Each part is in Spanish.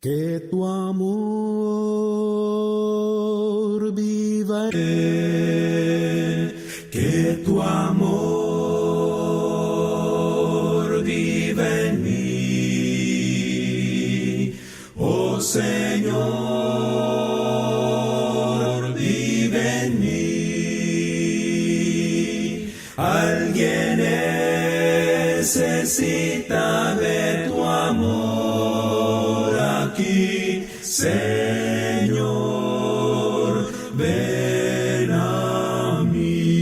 Que tu amor viva que tu amor vive en mí, oh Señor, vive en mí. Alguien necesita de tu amor aquí, Señor, ven a mí.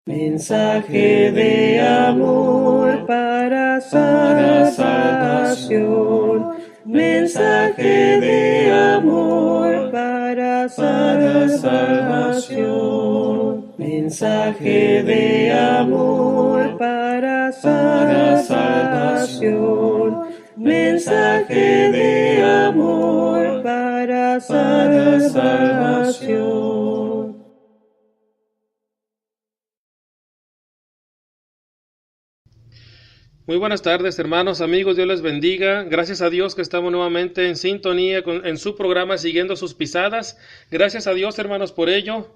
Mensaje de amor para salvación. Mensaje de amor para salvación. Mensaje de amor para salvación. Mensaje de amor para salvación. Muy buenas tardes, hermanos, amigos, Dios les bendiga. Gracias a Dios que estamos nuevamente en sintonía en su programa Siguiendo sus Pisadas. Gracias a Dios, hermanos, por ello.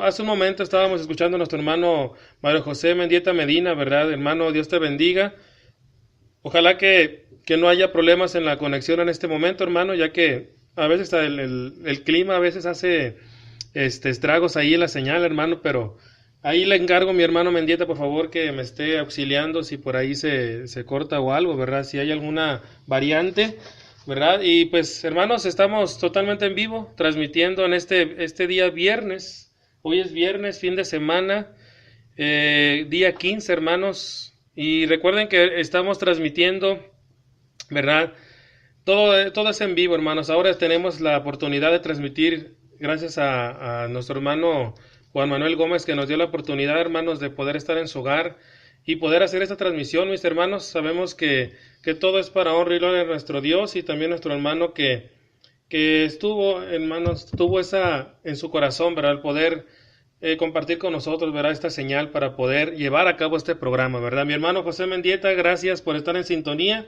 Hace un momento estábamos escuchando a nuestro hermano Mario José Mendieta Medina, ¿verdad? Hermano, Dios te bendiga. Ojalá que no haya problemas en la conexión en este momento, hermano, ya que a veces el clima a veces hace estragos ahí en la señal, hermano, pero ahí le encargo a mi hermano Mendieta, por favor, que me esté auxiliando si por ahí se corta o algo, ¿verdad? Si hay alguna variante, ¿verdad? Y pues, hermanos, estamos totalmente en vivo, transmitiendo en este día viernes. Hoy es viernes, fin de semana, día 15, hermanos. Y recuerden que estamos transmitiendo, ¿verdad? Todo es en vivo, hermanos. Ahora tenemos la oportunidad de transmitir, gracias a nuestro hermano Juan Manuel Gómez, que nos dio la oportunidad, hermanos, de poder estar en su hogar y poder hacer esta transmisión. Mis hermanos, sabemos que todo es para honra y gloria de nuestro Dios, y también nuestro hermano que estuvo, hermanos, tuvo esa en su corazón, ¿verdad? El poder compartir con nosotros, ¿verdad? Esta señal para poder llevar a cabo este programa, ¿verdad? Mi hermano José Mendieta, gracias por estar en sintonía.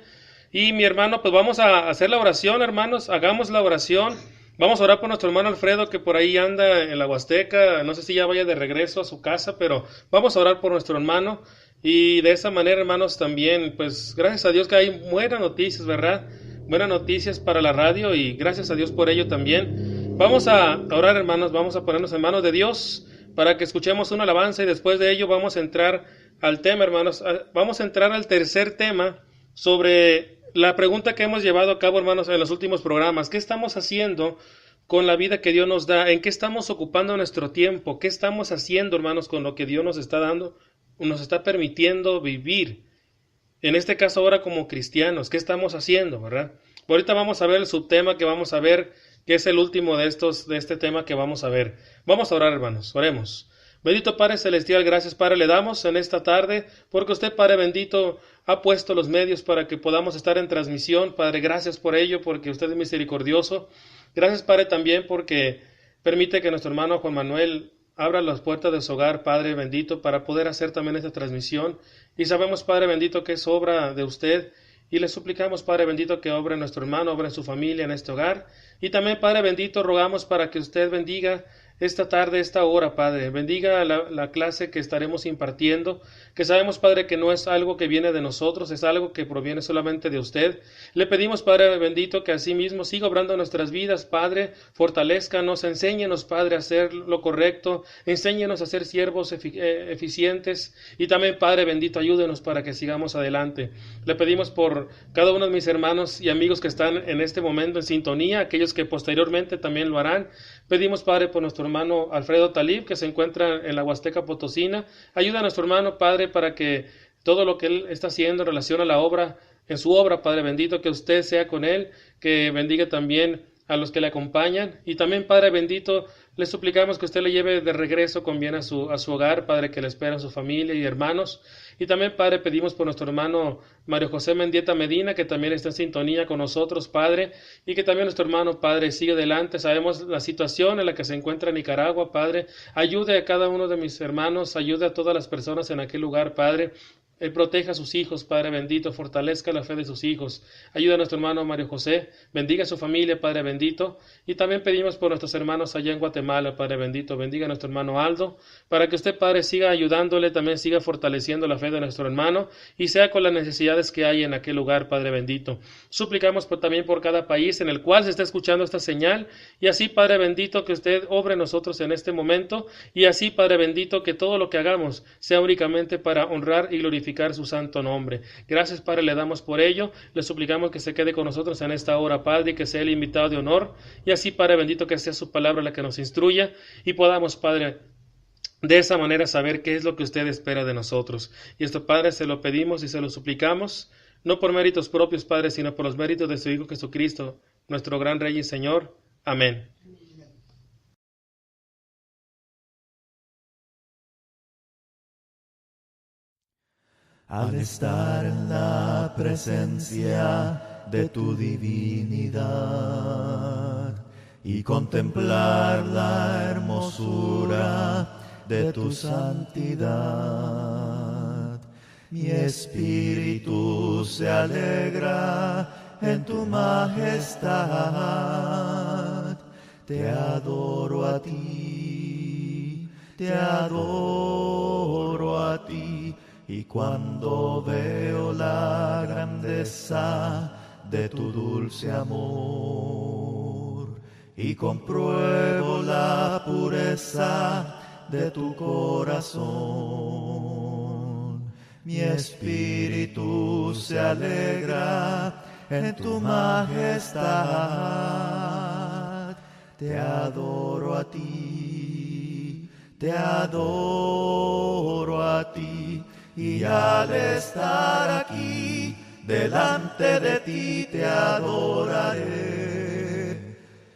Y mi hermano, pues vamos a hacer la oración, hermanos, hagamos la oración. Vamos a orar por nuestro hermano Alfredo, que por ahí anda en la Huasteca, no sé si ya vaya de regreso a su casa, pero vamos a orar por nuestro hermano. Y de esa manera, hermanos, también, pues gracias a Dios que hay buenas noticias, ¿verdad? Buenas noticias para la radio, y gracias a Dios por ello también. Vamos a orar, hermanos, vamos a ponernos en manos de Dios para que escuchemos una alabanza, y después de ello vamos a entrar al tema, hermanos. Vamos a entrar al tercer tema sobre la pregunta que hemos llevado a cabo, hermanos, en los últimos programas. ¿Qué estamos haciendo con la vida que Dios nos da? ¿En qué estamos ocupando nuestro tiempo? ¿Qué estamos haciendo, hermanos, con lo que Dios nos está dando, nos está permitiendo vivir? En este caso ahora como cristianos, ¿qué estamos haciendo, verdad? Ahorita vamos a ver el subtema que vamos a ver, que es el último de este tema que vamos a ver. Vamos a orar, hermanos, oremos. Bendito Padre Celestial, gracias, Padre, le damos en esta tarde, porque usted, Padre bendito, ha puesto los medios para que podamos estar en transmisión. Padre, gracias por ello, porque usted es misericordioso. Gracias, Padre, también porque permite que nuestro hermano Juan Manuel abra las puertas de su hogar, Padre bendito, para poder hacer también esta transmisión. Y sabemos, Padre bendito, que es obra de usted, y le suplicamos, Padre bendito, que obre en nuestro hermano, obre en su familia, en este hogar. Y también, Padre bendito, rogamos para que usted bendiga esta tarde, esta hora, Padre. Bendiga la clase que estaremos impartiendo, que sabemos, Padre, que no es algo que viene de nosotros, es algo que proviene solamente de usted. Le pedimos, Padre bendito, que así mismo siga obrando en nuestras vidas, Padre. Fortalézcanos, enséñenos, Padre, a hacer lo correcto, enséñenos a ser siervos eficientes, y también, Padre bendito, ayúdenos para que sigamos adelante. Le pedimos por cada uno de mis hermanos y amigos que están en este momento en sintonía, aquellos que posteriormente también lo harán. Pedimos, Padre, por nuestro hermano Alfredo Talib, que se encuentra en la Huasteca Potosina. Ayuda a nuestro hermano, Padre, para que todo lo que él está haciendo en relación a la obra, en su obra, Padre bendito, que usted sea con él, que bendiga también a los que le acompañan. Y también, Padre bendito, le suplicamos que usted le lleve de regreso con bien a su hogar, Padre, que le espera su familia y hermanos. Y también, Padre, pedimos por nuestro hermano Mario José Mendieta Medina, que también está en sintonía con nosotros, Padre, y que también nuestro hermano, Padre, sigue adelante. Sabemos la situación en la que se encuentra Nicaragua, Padre. Ayude a cada uno de mis hermanos, ayude a todas las personas en aquel lugar, Padre. Él proteja a sus hijos, Padre bendito, fortalezca la fe de sus hijos. Ayuda a nuestro hermano Mario José, bendiga a su familia, Padre bendito. Y también pedimos por nuestros hermanos allá en Guatemala, Padre bendito, bendiga a nuestro hermano Aldo, para que usted, Padre, siga ayudándole, también siga fortaleciendo la fe de nuestro hermano y sea con las necesidades que hay en aquel lugar, Padre bendito. Suplicamos también por cada país en el cual se está escuchando esta señal, y así, Padre bendito, que usted obre en nosotros en este momento, y así, Padre bendito, que todo lo que hagamos sea únicamente para honrar y glorificar su santo nombre. Gracias, Padre, le damos por ello. Le suplicamos que se quede con nosotros en esta hora, Padre, y que sea el invitado de honor. Y así, Padre bendito, que sea su palabra la que nos instruya y podamos, Padre, de esa manera saber qué es lo que usted espera de nosotros. Y esto, Padre, se lo pedimos y se lo suplicamos, no por méritos propios, Padre, sino por los méritos de su Hijo Jesucristo, nuestro gran Rey y Señor. Amén. Al estar en la presencia de tu divinidad y contemplar la hermosura de tu santidad, mi espíritu se alegra en tu majestad. Te adoro a ti, te adoro a ti. Y cuando veo la grandeza de tu dulce amor y compruebo la pureza de tu corazón, mi espíritu se alegra en tu majestad. Te adoro a ti, te adoro a ti. Y al estar aquí delante de ti te adoraré.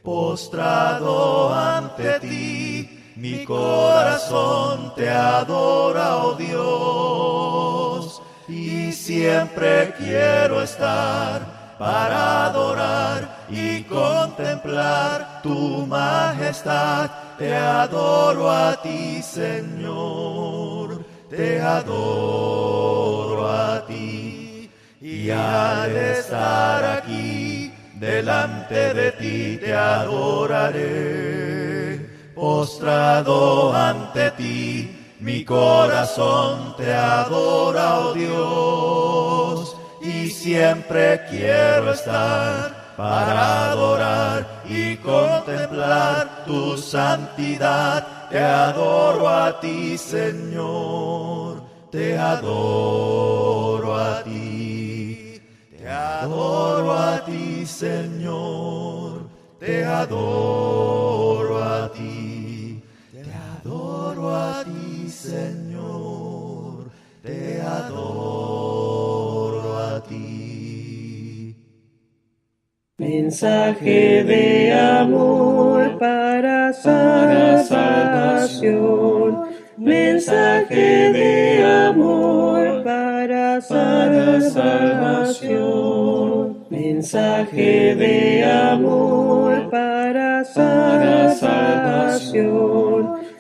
Postrado ante ti, mi corazón te adora, oh Dios. Y siempre quiero estar para adorar y contemplar tu majestad. Te adoro a ti, Señor. Te adoro a ti, y al estar aquí delante de ti te adoraré. Postrado ante ti, mi corazón te adora, oh Dios, y siempre quiero estar para adorar y contemplar tu santidad. Te adoro a ti, Señor, te adoro a ti. Te adoro a ti, Señor, te adoro a ti. Te adoro a ti, Señor, te adoro a ti. Mensaje de amor para salvación. Mensaje de amor para salvación. Mensaje de amor para salvación.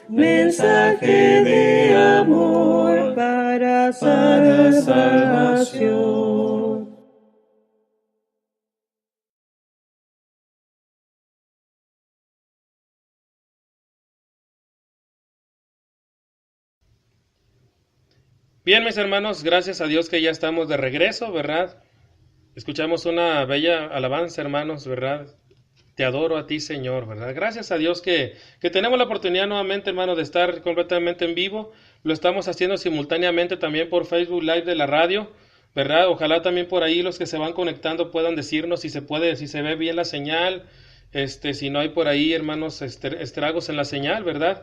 Mensaje de amor para salvación. Bien, mis hermanos, gracias a Dios que ya estamos de regreso, ¿verdad? Escuchamos una bella alabanza, hermanos, ¿verdad? Te adoro a ti, Señor, ¿verdad? Gracias a Dios que tenemos la oportunidad nuevamente, hermanos, de estar completamente en vivo. Lo estamos haciendo simultáneamente también por Facebook Live de la radio, ¿verdad? Ojalá también por ahí los que se van conectando puedan decirnos si se puede, si se ve bien la señal, si no hay por ahí, hermanos, estragos en la señal, ¿verdad?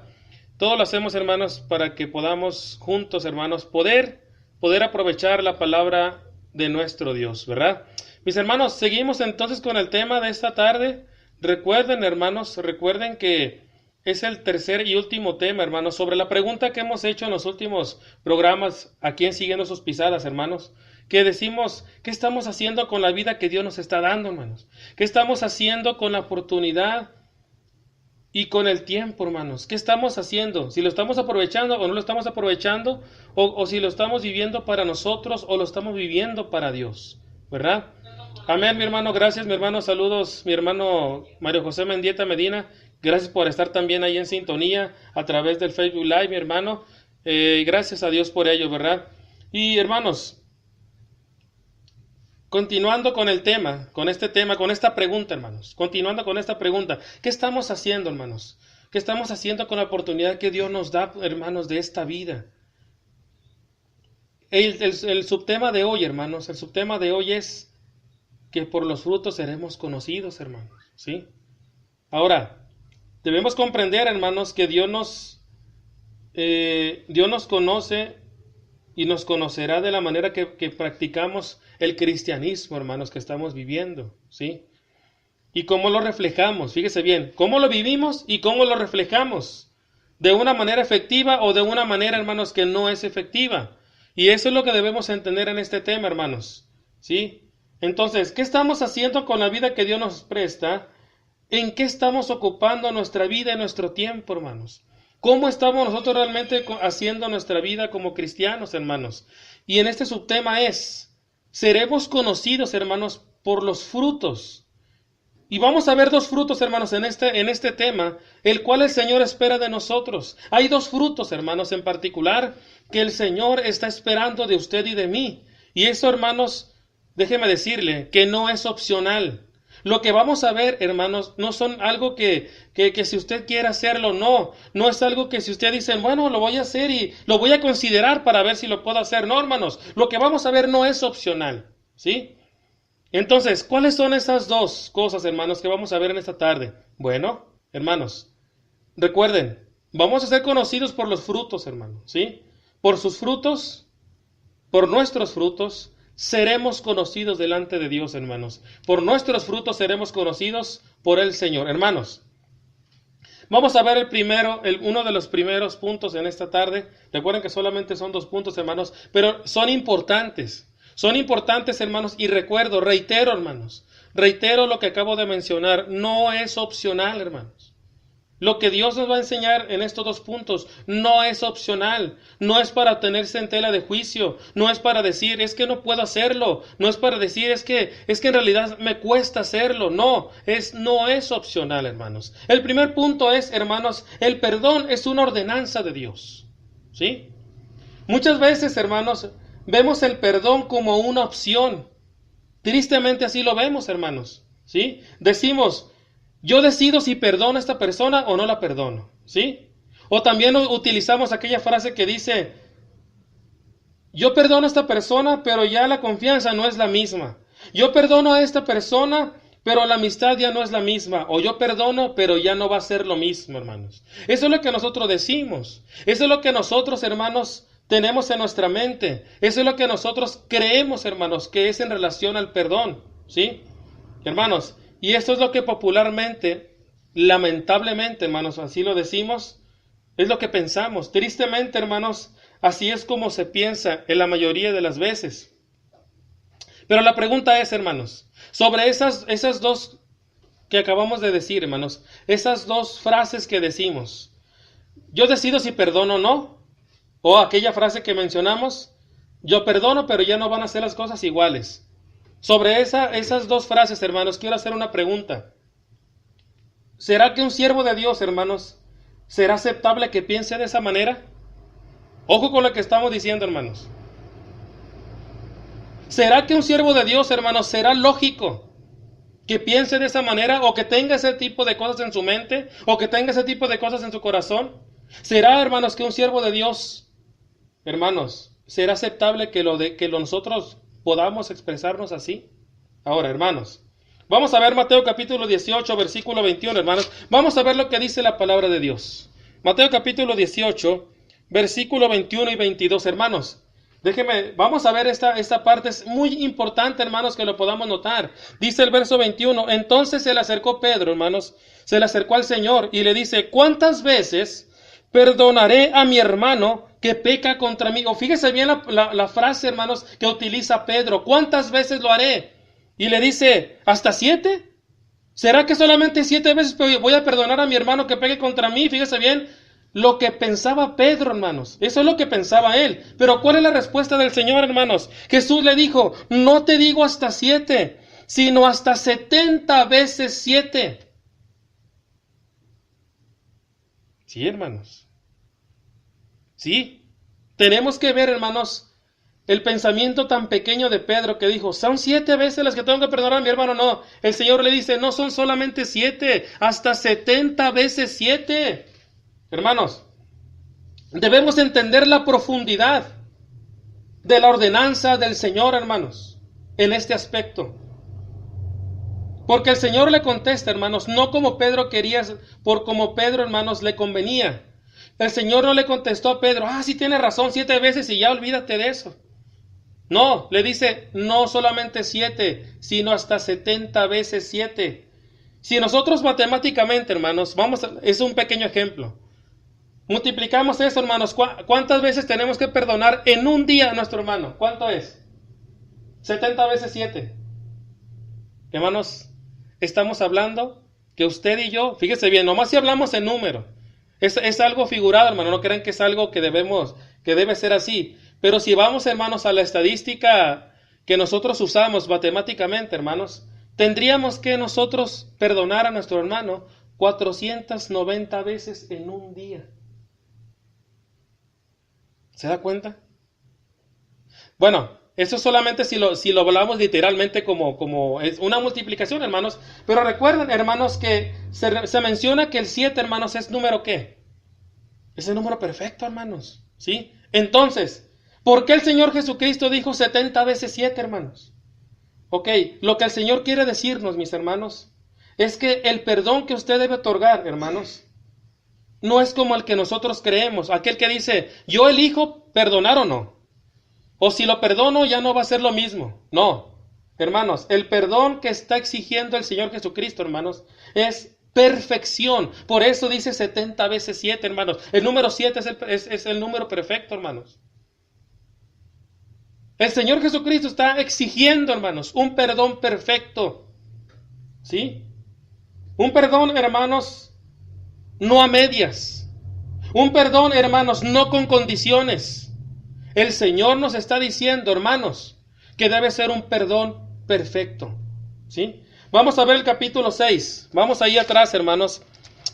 Todo lo hacemos, hermanos, para que podamos juntos, hermanos, poder aprovechar la palabra de nuestro Dios, ¿verdad? Mis hermanos, seguimos entonces con el tema de esta tarde, recuerden, hermanos, recuerden que es el tercer y último tema, hermanos, sobre la pregunta que hemos hecho en los últimos programas aquí en Siguiendo sus Pisadas, hermanos, que decimos, ¿qué estamos haciendo con la vida que Dios nos está dando, hermanos? ¿Qué estamos haciendo con la oportunidad y con el tiempo, hermanos? ¿Qué estamos haciendo? Si lo estamos aprovechando o no lo estamos aprovechando, o si lo estamos viviendo para nosotros o lo estamos viviendo para Dios, ¿verdad? Amén, mi hermano, gracias, mi hermano, saludos, mi hermano Mario José Mendieta Medina, gracias por estar también ahí en sintonía a través del Facebook Live, mi hermano, gracias a Dios por ello, ¿verdad? Y hermanos, continuando con el tema, con esta pregunta, hermanos, continuando con esta pregunta, ¿qué estamos haciendo, hermanos? ¿Qué estamos haciendo con la oportunidad que Dios nos da, hermanos, de esta vida? El subtema de hoy, hermanos, el subtema de hoy es que por los frutos seremos conocidos, hermanos, ¿sí? Ahora, debemos comprender, hermanos, que Dios nos conoce y nos conocerá de la manera que practicamos el cristianismo, hermanos, que estamos viviendo, ¿sí? Y cómo lo reflejamos, fíjese bien, cómo lo vivimos y cómo lo reflejamos, de una manera efectiva o de una manera, hermanos, que no es efectiva. Y eso es lo que debemos entender en este tema, hermanos, ¿sí? Entonces, ¿qué estamos haciendo con la vida que Dios nos presta? ¿En qué estamos ocupando nuestra vida y nuestro tiempo, hermanos? ¿Cómo estamos nosotros realmente haciendo nuestra vida como cristianos, hermanos? Y en este subtema seremos conocidos, hermanos, por los frutos. Y vamos a ver dos frutos, hermanos, en este tema, el cual el Señor espera de nosotros. Hay dos frutos, hermanos, en particular, que el Señor está esperando de usted y de mí. Y eso, hermanos, déjeme decirle que no es opcional. Lo que vamos a ver, hermanos, no son algo que si usted quiere hacerlo, no es algo que si usted dice, bueno, lo voy a hacer y lo voy a considerar para ver si lo puedo hacer. No, hermanos, lo que vamos a ver no es opcional, ¿sí? Entonces, ¿cuáles son esas dos cosas, hermanos, que vamos a ver en esta tarde? Bueno, hermanos, recuerden, vamos a ser conocidos por los frutos, hermanos, ¿sí? Por sus frutos, por nuestros frutos, seremos conocidos delante de Dios, hermanos. Por nuestros frutos seremos conocidos por el Señor. Hermanos, vamos a ver uno de los primeros puntos en esta tarde. Recuerden que solamente son 2 puntos, hermanos, pero son importantes. Son importantes, hermanos, y reitero, hermanos, reitero lo que acabo de mencionar. No es opcional, hermanos. Lo que Dios nos va a enseñar en estos 2 puntos no es opcional, no es para tenerse en tela de juicio, no es para decir, es que no puedo hacerlo, no es para decir, es que en realidad me cuesta hacerlo, no es opcional, hermanos. El primer punto es, hermanos, el perdón es una ordenanza de Dios, ¿sí? Muchas veces, hermanos, vemos el perdón como una opción. Tristemente así lo vemos, hermanos, ¿sí? Decimos, yo decido si perdono a esta persona o no la perdono, ¿sí? O también utilizamos aquella frase que dice, yo perdono a esta persona, pero ya la confianza no es la misma. Yo perdono a esta persona, pero la amistad ya no es la misma. O yo perdono, pero ya no va a ser lo mismo, hermanos. Eso es lo que nosotros decimos. Eso es lo que nosotros, hermanos, tenemos en nuestra mente. Eso es lo que nosotros creemos, hermanos, que es en relación al perdón, ¿sí? Hermanos, y esto es lo que popularmente, lamentablemente, hermanos, así lo decimos, es lo que pensamos. Tristemente, hermanos, así es como se piensa en la mayoría de las veces. Pero la pregunta es, hermanos, sobre esas 2 que acabamos de decir, hermanos, esas 2 frases que decimos, yo decido si perdono o no, o aquella frase que mencionamos, yo perdono, pero ya no van a ser las cosas iguales. Sobre esas 2 frases, hermanos, quiero hacer una pregunta. ¿Será que un siervo de Dios, hermanos, será aceptable que piense de esa manera? Ojo con lo que estamos diciendo, hermanos. ¿Será que un siervo de Dios, hermanos, será lógico que piense de esa manera o que tenga ese tipo de cosas en su mente o que tenga ese tipo de cosas en su corazón? ¿Será, hermanos, que un siervo de Dios, hermanos, será aceptable que nosotros podamos expresarnos así? Ahora, hermanos, vamos a ver Mateo capítulo 18, versículo 21, hermanos. Vamos a ver lo que dice la palabra de Dios. Mateo capítulo 18, versículo 21 y 22, hermanos. Vamos a ver esta parte, es muy importante, hermanos, que lo podamos notar. Dice el verso 21, entonces se le acercó Pedro, hermanos, se le acercó al Señor y le dice, ¿cuántas veces perdonaré a mi hermano que peca contra mí? O fíjese bien la frase, hermanos, que utiliza Pedro, ¿cuántas veces lo haré? Y le dice, ¿hasta 7? ¿Será que solamente 7 veces voy a perdonar a mi hermano que peque contra mí? Fíjese bien lo que pensaba Pedro, hermanos. Eso es lo que pensaba él. Pero ¿cuál es la respuesta del Señor, hermanos? Jesús le dijo, no te digo hasta 7, sino hasta 70 veces 7. Sí, hermanos. Sí. Tenemos que ver, hermanos, el pensamiento tan pequeño de Pedro que dijo, ¿son 7 veces las que tengo que perdonar a mi hermano? No, el Señor le dice, no son solamente 7, hasta 70 veces 7. Hermanos, debemos entender la profundidad de la ordenanza del Señor, hermanos, en este aspecto. Porque el Señor le contesta, hermanos, no como Pedro quería, por como Pedro, hermanos, le convenía. El Señor no le contestó a Pedro, sí tiene razón, 7 veces y ya olvídate de eso. No, le dice, no solamente 7, sino hasta 70 veces 7. Si nosotros matemáticamente, hermanos, es un pequeño ejemplo. Multiplicamos eso, hermanos, ¿cuántas veces tenemos que perdonar en un día a nuestro hermano? ¿Cuánto es? 70 veces 7. Hermanos, estamos hablando que usted y yo, fíjese bien, nomás si hablamos en número, es algo figurado, hermano, no crean que es algo que debe ser así. Pero si vamos, hermanos, a la estadística que nosotros usamos matemáticamente, hermanos, tendríamos que nosotros perdonar a nuestro hermano 490 veces en un día. ¿Se da cuenta? Bueno, eso solamente si lo hablamos literalmente como es una multiplicación, hermanos. Pero recuerden, hermanos, que se menciona que el 7, hermanos, es número ¿qué? Es el número perfecto, hermanos. ¿Sí? Entonces, ¿por qué el Señor Jesucristo dijo 70 veces 7, hermanos? Ok, lo que el Señor quiere decirnos, mis hermanos, es que el perdón que usted debe otorgar, hermanos, no es como el que nosotros creemos. Aquel que dice, yo elijo perdonar o no. O si lo perdono ya no va a ser lo mismo. No, hermanos, el perdón que está exigiendo el Señor Jesucristo, hermanos, es perfección. Por eso dice 70 veces 7, hermanos. El número 7 es el número perfecto, hermanos. El Señor Jesucristo está exigiendo, hermanos, un perdón perfecto. ¿Sí? Un perdón, hermanos, no a medias. Un perdón, hermanos, no con condiciones. El Señor nos está diciendo, hermanos, que debe ser un perdón perfecto. ¿Sí? Vamos a ver el capítulo 6. Vamos ahí atrás, hermanos.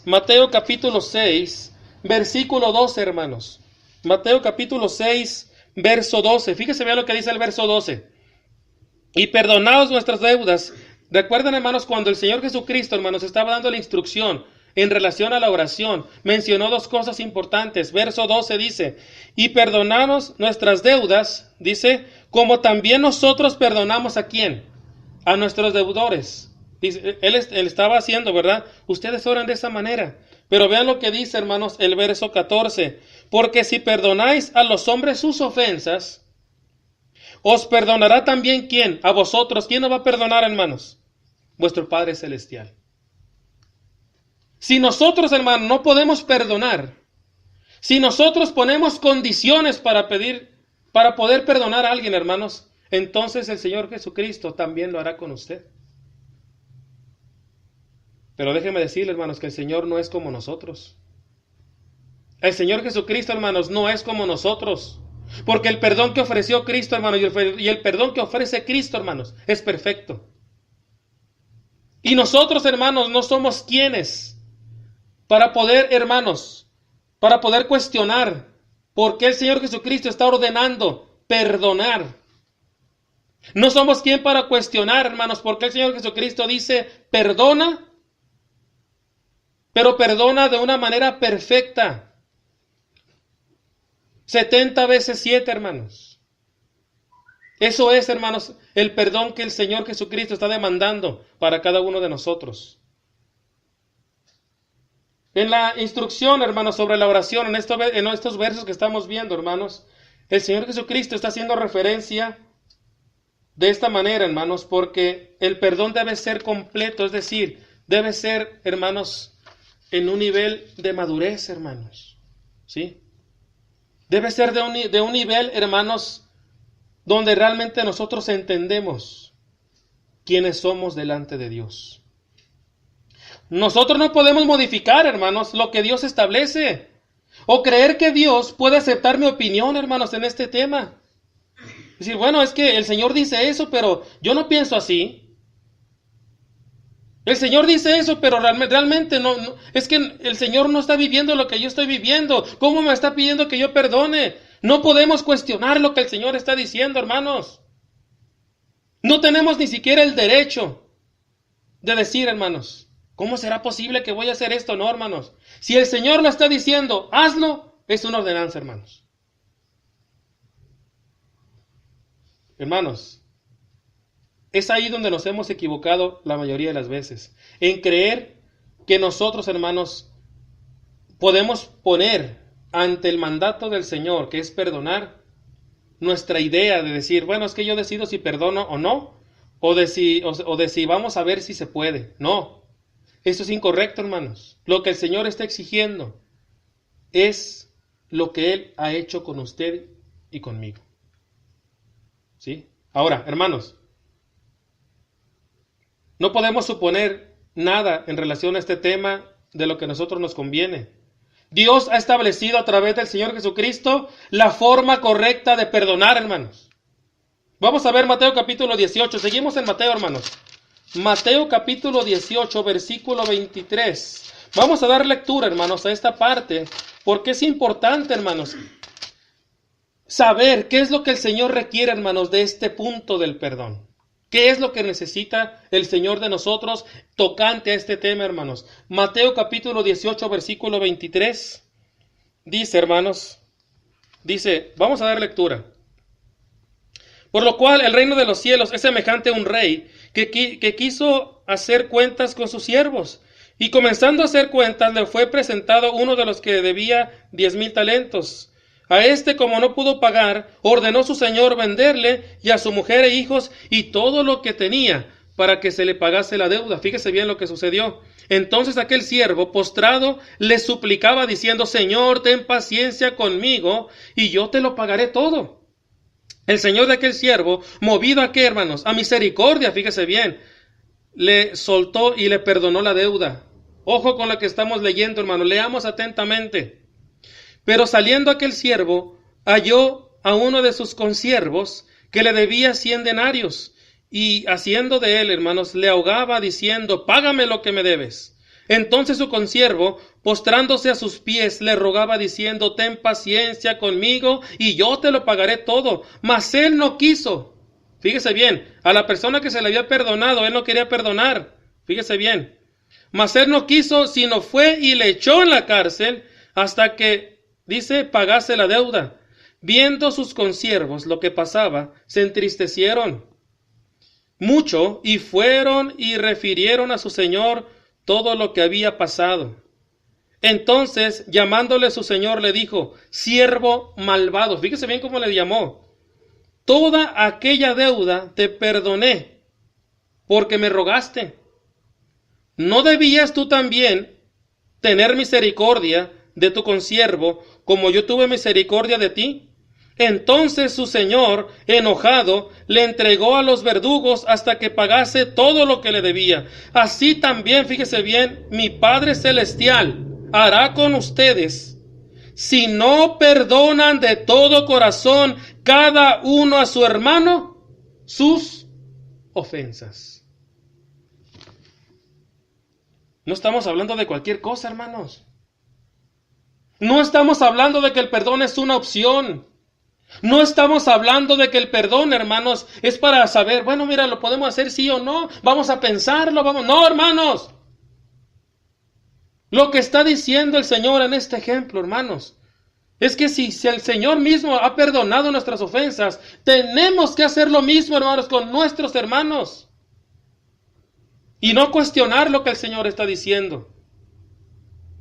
Mateo capítulo 6, versículo 12, hermanos. Mateo capítulo 6, verso 12. Fíjese bien lo que dice el verso 12. Y perdonaos nuestras deudas. Recuerden, hermanos, cuando el Señor Jesucristo, hermanos, estaba dando la instrucción en relación a la oración, mencionó 2 cosas importantes. Verso 12 dice, y perdonaos nuestras deudas, dice, como también nosotros perdonamos ¿a quién? A nuestros deudores. Dice, él estaba haciendo, ¿verdad? Ustedes oran de esa manera. Pero vean lo que dice, hermanos, el verso 14. Porque si perdonáis a los hombres sus ofensas, os perdonará también ¿quién? A vosotros. ¿Quién nos va a perdonar, hermanos? Vuestro Padre Celestial. Si nosotros, hermanos, no podemos perdonar, si nosotros ponemos condiciones para poder perdonar a alguien, hermanos, entonces el Señor Jesucristo también lo hará con usted. Pero déjeme decirle, hermanos, que el Señor no es como nosotros. El Señor Jesucristo, hermanos, no es como nosotros. Porque el perdón que ofreció Cristo, hermanos, y el perdón que ofrece Cristo, hermanos, es perfecto. Y nosotros, hermanos, no somos quienes para poder, hermanos, para poder cuestionar por qué el Señor Jesucristo está ordenando perdonar. No somos quien para cuestionar, hermanos, por qué el Señor Jesucristo dice perdona, pero perdona de una manera perfecta. 70 veces 7, hermanos. Eso es, hermanos, el perdón que el Señor Jesucristo está demandando para cada uno de nosotros. En la instrucción, hermanos, sobre la oración, en estos versos que estamos viendo, hermanos, El Señor Jesucristo está haciendo referencia de esta manera, hermanos, porque el perdón debe ser completo, es decir, debe ser, hermanos, en un nivel de madurez, hermanos, ¿sí? Debe ser de un nivel, hermanos, donde realmente nosotros entendemos quiénes somos delante de Dios. Nosotros no podemos modificar, hermanos, lo que Dios establece, o creer que Dios puede aceptar mi opinión, hermanos, en este tema. Es decir, bueno, es que el Señor dice eso, pero yo no pienso así. El Señor dice eso, pero realmente no, es que el Señor no está viviendo lo que yo estoy viviendo. ¿Cómo me está pidiendo que yo perdone? No podemos cuestionar lo que el Señor está diciendo, hermanos. No tenemos ni siquiera el derecho de decir, hermanos, ¿cómo será posible que voy a hacer esto? No, hermanos. Si el Señor lo está diciendo, hazlo, es una ordenanza, hermanos. Hermanos, es ahí donde nos hemos equivocado la mayoría de las veces, en creer que nosotros, hermanos, podemos poner ante el mandato del Señor, que es perdonar, nuestra idea de decir, bueno, es que yo decido si perdono o no, o de si vamos a ver si se puede. No, eso es incorrecto, hermanos. Lo que el Señor está exigiendo es lo que Él ha hecho con usted y conmigo. ¿Sí? Ahora, hermanos, no podemos suponer nada en relación a este tema de lo que a nosotros nos conviene. Dios ha establecido a través del Señor Jesucristo la forma correcta de perdonar, hermanos. Vamos a ver Mateo capítulo 18. Seguimos en Mateo, hermanos. Mateo capítulo 18, versículo 23. Vamos a dar lectura, hermanos, a esta parte, porque es importante, hermanos, saber qué es lo que el Señor requiere, hermanos, de este punto del perdón. ¿Qué es lo que necesita el Señor de nosotros tocante a este tema, hermanos? Mateo capítulo 18, versículo 23. Dice, hermanos, vamos a dar lectura. Por lo cual el reino de los cielos es semejante a un rey que quiso hacer cuentas con sus siervos. Y comenzando a hacer cuentas, le fue presentado uno de los que debía 10,000 talentos. A este, como no pudo pagar, ordenó su señor venderle y a su mujer e hijos y todo lo que tenía para que se le pagase la deuda. Fíjese bien lo que sucedió. Entonces aquel siervo, postrado, le suplicaba diciendo, Señor, ten paciencia conmigo y yo te lo pagaré todo. El señor de aquel siervo, movido a qué, hermanos, a misericordia, fíjese bien, le soltó y le perdonó la deuda. Ojo con lo que estamos leyendo, hermanos, leamos atentamente. Pero saliendo aquel siervo, halló a uno de sus consiervos que le debía 100 denarios, y haciendo de él, hermanos, le ahogaba diciendo, págame lo que me debes. Entonces su consiervo, postrándose a sus pies, le rogaba diciendo, ten paciencia conmigo, y yo te lo pagaré todo. Mas él no quiso. Fíjese bien, a la persona que se le había perdonado, él no quería perdonar. Fíjese bien. Mas él no quiso, sino fue y le echó en la cárcel hasta que, dice, pagase la deuda. Viendo sus consiervos lo que pasaba, se entristecieron mucho y fueron y refirieron a su señor todo lo que había pasado. Entonces, llamándole su señor, le dijo, siervo malvado. Fíjese bien cómo le llamó. Toda aquella deuda te perdoné, porque me rogaste. ¿No debías tú también tener misericordia de tu consiervo, como yo tuve misericordia de ti? Entonces su señor, enojado, le entregó a los verdugos hasta que pagase todo lo que le debía. Así también, fíjese bien, mi Padre Celestial hará con ustedes, si no perdonan de todo corazón cada uno a su hermano sus ofensas. No estamos hablando de cualquier cosa, hermanos. No estamos hablando de que el perdón es una opción. No estamos hablando de que el perdón, hermanos, es para saber, bueno, mira, lo podemos hacer sí o no, vamos a pensarlo, no, hermanos. Lo que está diciendo el Señor en este ejemplo, hermanos, es que si el Señor mismo ha perdonado nuestras ofensas, tenemos que hacer lo mismo, hermanos, con nuestros hermanos. Y no cuestionar lo que el Señor está diciendo.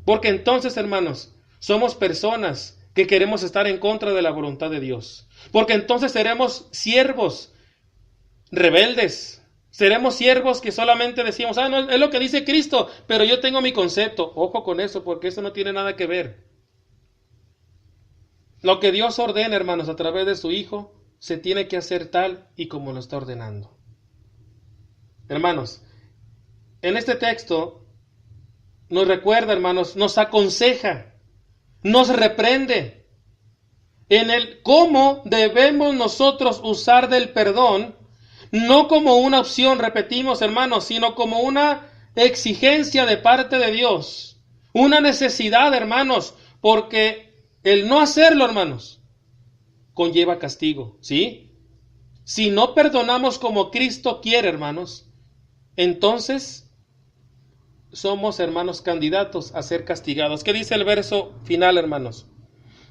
Porque entonces, hermanos, somos personas que queremos estar en contra de la voluntad de Dios. Porque entonces seremos siervos rebeldes. Seremos siervos que solamente decimos, no, es lo que dice Cristo, pero yo tengo mi concepto. Ojo con eso, porque eso no tiene nada que ver. Lo que Dios ordena, hermanos, a través de su Hijo, se tiene que hacer tal y como lo está ordenando. Hermanos, en este texto nos recuerda, hermanos, nos aconseja, nos reprende en el cómo debemos nosotros usar del perdón, no como una opción, repetimos, hermanos, sino como una exigencia de parte de Dios, una necesidad, hermanos, porque el no hacerlo, hermanos, conlleva castigo, ¿sí? Si no perdonamos como Cristo quiere, hermanos, entonces somos, hermanos, candidatos a ser castigados. ¿Qué dice el verso final, hermanos?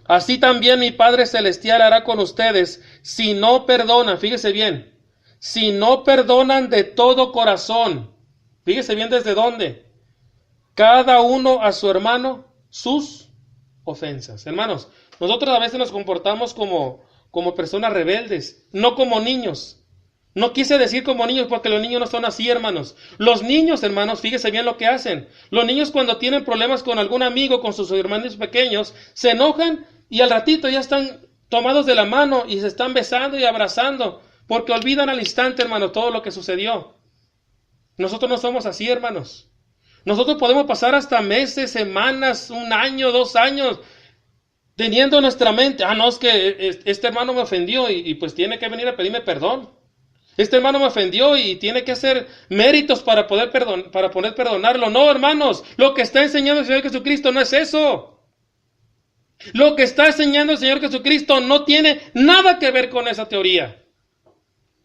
Así también mi Padre Celestial hará con ustedes si no perdonan, fíjese bien, si no perdonan de todo corazón, fíjese bien desde dónde, cada uno a su hermano sus ofensas. Hermanos, nosotros a veces nos comportamos como personas rebeldes, no como niños. No quise decir como niños porque los niños no son así, hermanos. Los niños, hermanos, fíjese bien lo que hacen. Los niños cuando tienen problemas con algún amigo, con sus hermanos pequeños, se enojan y al ratito ya están tomados de la mano y se están besando y abrazando porque olvidan al instante, hermanos, todo lo que sucedió. Nosotros no somos así, hermanos. Nosotros podemos pasar hasta meses, semanas, 1 año, 2 años teniendo en nuestra mente, no, es que este hermano me ofendió y pues tiene que venir a pedirme perdón. Este hermano me ofendió y tiene que hacer méritos para poder perdonarlo. No, hermanos, lo que está enseñando el Señor Jesucristo no es eso. Lo que está enseñando el Señor Jesucristo no tiene nada que ver con esa teoría.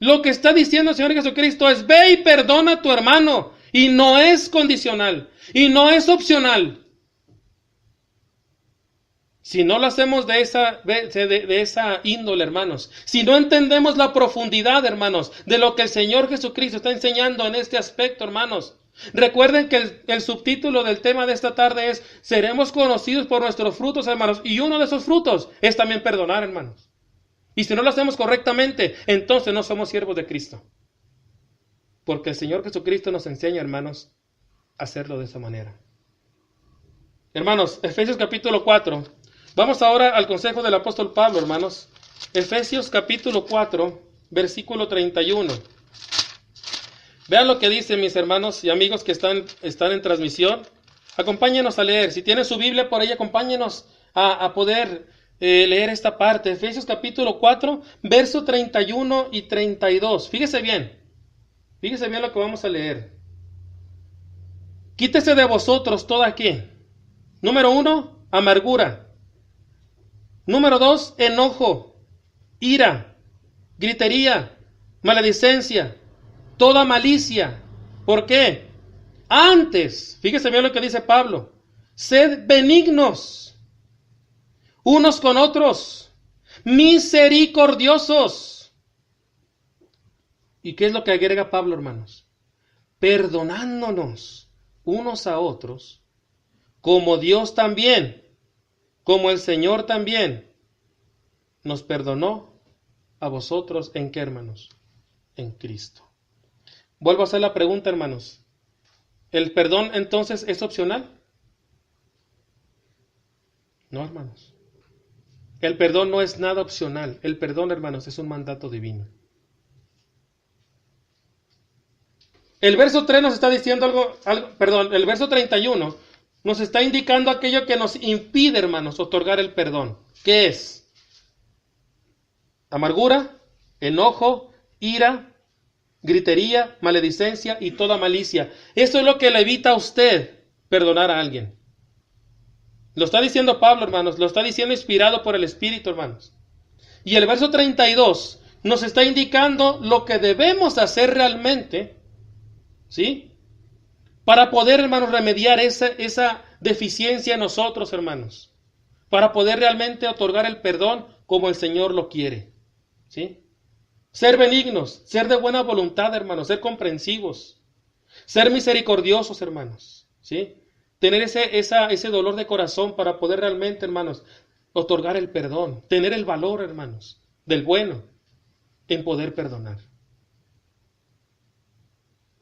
Lo que está diciendo el Señor Jesucristo es, ve y perdona a tu hermano. Y no es condicional. Y no es opcional. Si no lo hacemos de esa índole, hermanos, si no entendemos la profundidad, hermanos, de lo que el Señor Jesucristo está enseñando en este aspecto, hermanos, recuerden que el subtítulo del tema de esta tarde es, seremos conocidos por nuestros frutos, hermanos, y uno de esos frutos es también perdonar, hermanos. Y si no lo hacemos correctamente, entonces no somos siervos de Cristo. Porque el Señor Jesucristo nos enseña, hermanos, a hacerlo de esa manera. Hermanos, Efesios capítulo 4. Vamos ahora al consejo del apóstol Pablo, hermanos. Efesios capítulo 4, versículo 31. Vean lo que dicen mis hermanos y amigos que están en transmisión. Acompáñenos a leer. Si tienen su Biblia por ahí, acompáñenos a poder leer esta parte. Efesios capítulo 4, verso 31 y 32. Fíjese bien lo que vamos a leer. Quítese de vosotros toda aquí. Número 1, amargura. Número 2, enojo, ira, gritería, maledicencia, toda malicia. ¿Por qué? Antes, fíjese bien lo que dice Pablo, sed benignos unos con otros, misericordiosos. ¿Y qué es lo que agrega Pablo, hermanos? Perdonándonos unos a otros, como Dios también, como el Señor también nos perdonó a vosotros. ¿En qué, hermanos? En Cristo. Vuelvo a hacer la pregunta, hermanos. ¿El perdón entonces es opcional? No, hermanos. El perdón no es nada opcional. El perdón, hermanos, es un mandato divino. El verso 3 nos está diciendo el verso 31 nos está indicando aquello que nos impide, hermanos, otorgar el perdón. ¿Qué es? Amargura, enojo, ira, gritería, maledicencia y toda malicia. Eso es lo que le evita a usted perdonar a alguien. Lo está diciendo Pablo, hermanos, lo está diciendo inspirado por el Espíritu, hermanos. Y el verso 32 nos está indicando lo que debemos hacer realmente, ¿sí? Para poder, hermanos, remediar esa deficiencia en nosotros, hermanos. Para poder realmente otorgar el perdón como el Señor lo quiere, ¿sí? Ser benignos, ser de buena voluntad, hermanos, ser comprensivos, ser misericordiosos, hermanos, ¿sí? Tener ese dolor de corazón para poder realmente, hermanos, otorgar el perdón, tener el valor, hermanos, del bueno, en poder perdonar.